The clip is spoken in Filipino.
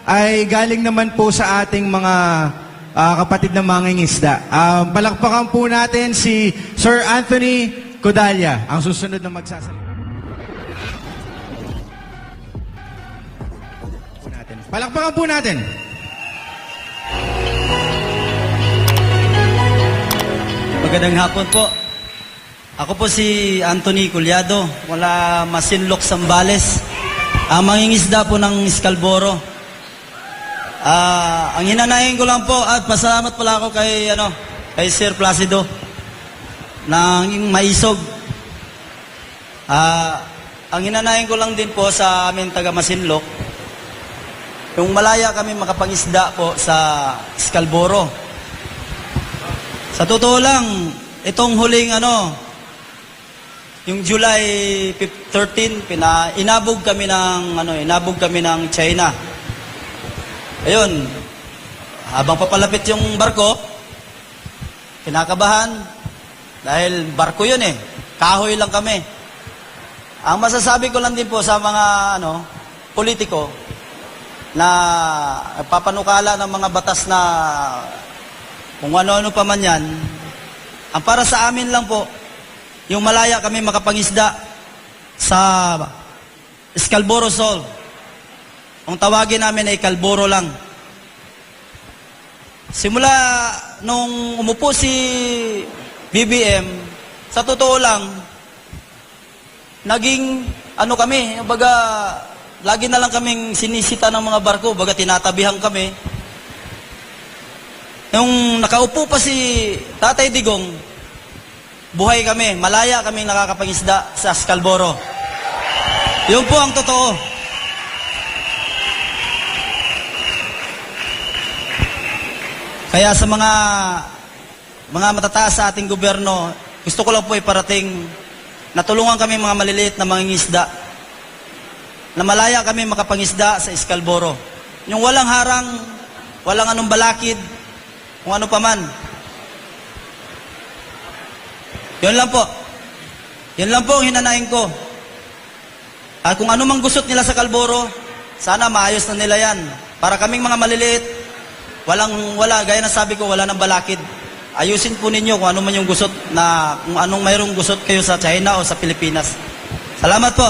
ay galing naman po sa ating mga kapatid na mangingisda. Palakpakan po natin si Sir Anthony Codalla, ang susunod na magsasalita. Palakpakan po natin. Magandang hapon po. Ako po si Anthony Culiado, mula Masinloc, Zambales. Mangingisda po ng Scalboro. Ang hinanayin ko lang po at pasalamat pala ako kay Sir Placido ng Maisog. Ang hinanayin ko lang din po sa amin taga Masinloc, yung malaya kami makapangisda po sa Scalboro. Sa totoo lang, itong huling yung July 13, inabog kami ng China. Ayun, habang papalapit yung barko, kinakabahan, dahil barko yun kahoy lang kami. Ang masasabi ko lang din po sa mga politiko na papanukala ng mga batas na kung ano-ano pa man yan, ang para sa amin lang po, yung malaya kami makapangisda sa Scalboro Shoal. Ang tawagin namin ay Calboro lang. Simula nung umupo si BBM, sa totoo lang, naging kami, baga, lagi na lang kaming sinisita ng mga barko, baga tinatabihan kami. Yung nakaupo pa si Tatay Digong, buhay kami, malaya kaming nakakapangisda sa Scalboro. Yun po ang totoo. Kaya sa mga matataas sa ating gobyerno, gusto ko lang po iparating na tulungan kami mga maliliit na mangingisda, na malaya kami makapangisda sa Scalboro. Yung walang harang, walang anong balakid, kung ano pa man. Yun lang po. Yun lang po ang hinanain ko. At kung ano mang gusot nila sa Calboro, sana maayos na nila yan. Para kaming mga maliliit, wala, gaya na sabi ko, wala nang balakid. Ayusin po ninyo kung ano man yung gusot kung anong mayroong gusot kayo sa China o sa Pilipinas. Salamat po.